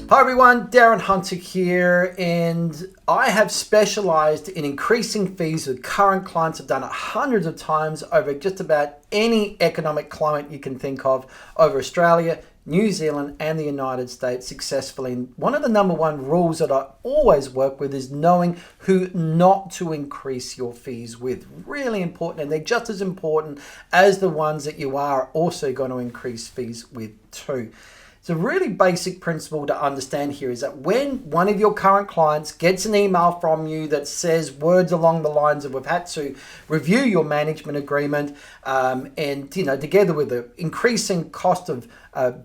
Hi everyone, Darren Hunter here, and I have specialized in increasing fees with current clients. I've done it hundreds of times over just about any economic climate you can think of over Australia, New Zealand and the United States successfully. And one of the number one rules that I always work with is knowing who not to increase your fees with. Really important, and they're just as important as the ones that you are also going to increase fees with too. It's a really basic principle to understand here is that when one of your current clients gets an email from you that says words along the lines of we've had to review your management agreement and together with the increasing cost of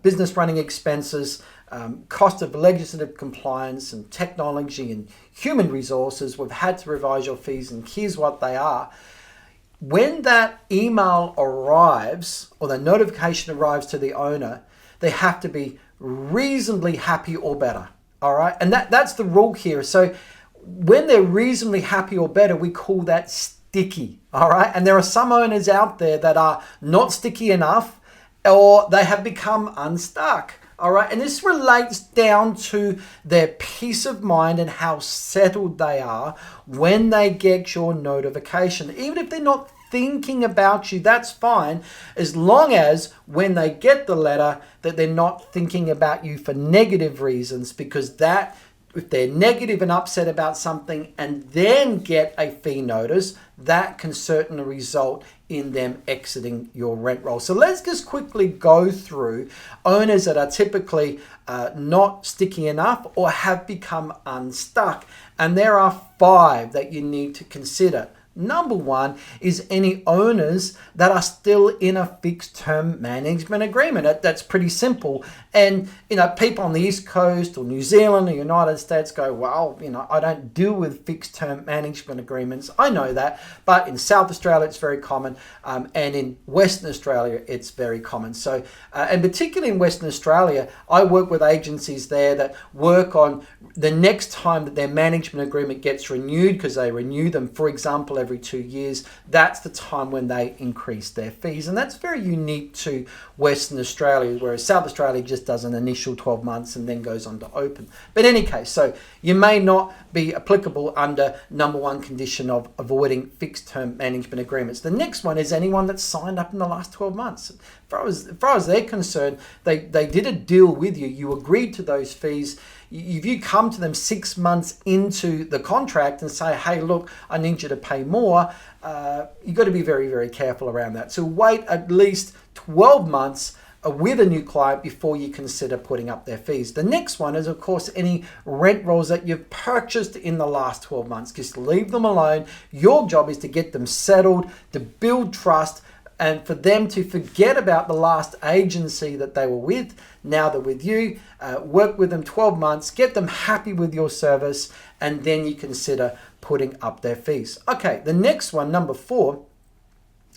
business running expenses, cost of legislative compliance and technology and human resources, we've had to revise your fees and here's what they are. When that email arrives or the notification arrives to the owner, they have to be reasonably happy or better, all right? And that's the rule here. So when they're reasonably happy or better, we call that sticky, all right? And there are some owners out there that are not sticky enough or they have become unstuck, all right? And this relates down to their peace of mind and how settled they are when they get your notification. Even if they're not thinking about you, that's fine, as long as when they get the letter that they're not thinking about you for negative reasons, because that if they're negative and upset about something and then get a fee notice, that can certainly result in them exiting your rent roll. So let's just quickly go through owners that are typically not sticky enough or have become unstuck. And there are 5 that you need to consider. Number 1 is any owners that are still in a fixed term management agreement. That's pretty simple. And, people on the East Coast or New Zealand or United States go, well, I don't deal with fixed term management agreements. I know that. But in South Australia, it's very common. And in Western Australia, it's very common. So, and particularly in Western Australia, I work with agencies there that work on the next time that their management agreement gets renewed, because they renew them, for example, every 2 years, that's the time when they increase their fees. And that's very unique to Western Australia, whereas South Australia just does an initial 12 months and then goes on to open. But in any case, so you may not be applicable under number 1 condition of avoiding fixed term management agreements. The next one is anyone that's signed up in the last 12 months. As far as they're concerned, they did a deal with you. You agreed to those fees. If you come to them 6 months into the contract and say, hey, look, I need you to pay more, you've got to be very, very careful around that. So wait at least 12 months with a new client before you consider putting up their fees. The next one is, of course, any rent rolls that you've purchased in the last 12 months. Just leave them alone. Your job is to get them settled, to build trust, and for them to forget about the last agency that they were with. Now they're with you. Work with them 12 months, get them happy with your service, and then you consider putting up their fees. Okay, the next one, number 4,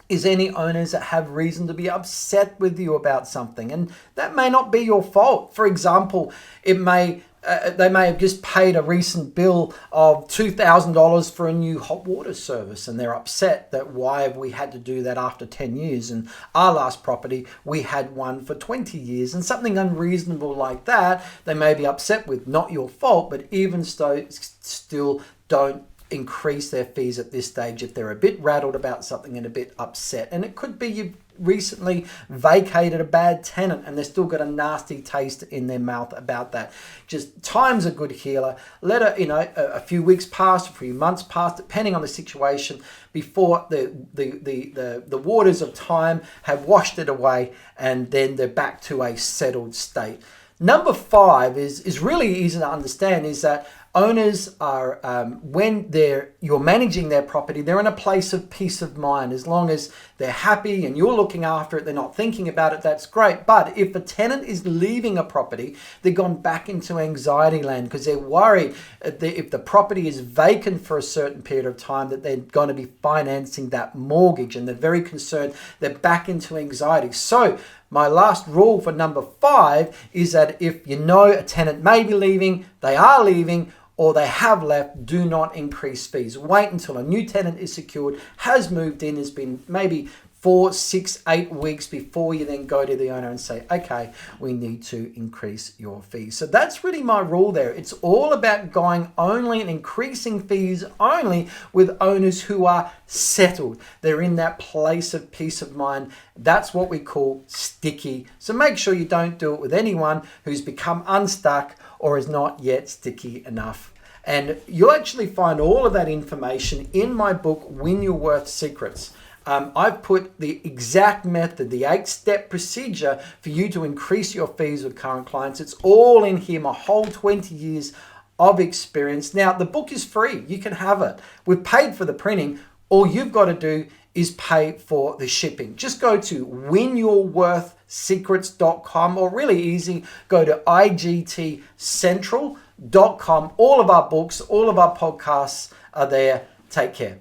is any owners that have reason to be upset with you about something. And that may not be your fault. For example, they may have just paid a recent bill of $2,000 for a new hot water service, and they're upset that why have we had to do that after 10 years? And our last property, we had one for 20 years. And something unreasonable like that, they may be upset with. Not your fault, but even so, still don't increase their fees at this stage if they're a bit rattled about something and a bit upset. And it could be you've recently vacated a bad tenant and they've still got a nasty taste in their mouth about that. Just time's a good healer. Let a few weeks pass, a few months pass, depending on the situation, before the waters of time have washed it away, and then they're back to a settled state. Number 5 is really easy to understand, is that owners are, when you're managing their property, they're in a place of peace of mind. As long as they're happy and you're looking after it, they're not thinking about it, that's great. But if a tenant is leaving a property, they've gone back into anxiety land because they're worried if the property is vacant for a certain period of time that they're going to be financing that mortgage, and they're very concerned. They're back into anxiety. So my last rule for number 5 is that if you know a tenant may be leaving, they are leaving, or they have left, do not increase fees. Wait until a new tenant is secured, has moved in, has been maybe 4, 6, 8 weeks before you then go to the owner and say, okay, we need to increase your fees. So that's really my rule there. It's all about going only and increasing fees only with owners who are settled. They're in that place of peace of mind. That's what we call sticky. So make sure you don't do it with anyone who's become unstuck or is not yet sticky enough. And you'll actually find all of that information in my book, Win Your Worth Secrets. I've put the exact method, the 8-step procedure for you to increase your fees with current clients. It's all in here, my whole 20 years of experience. Now, the book is free. You can have it. We've paid for the printing. All you've got to do is pay for the shipping. Just go to winyourworthsecrets.com, or really easy, go to igtcentral.com. All of our books, all of our podcasts are there. Take care.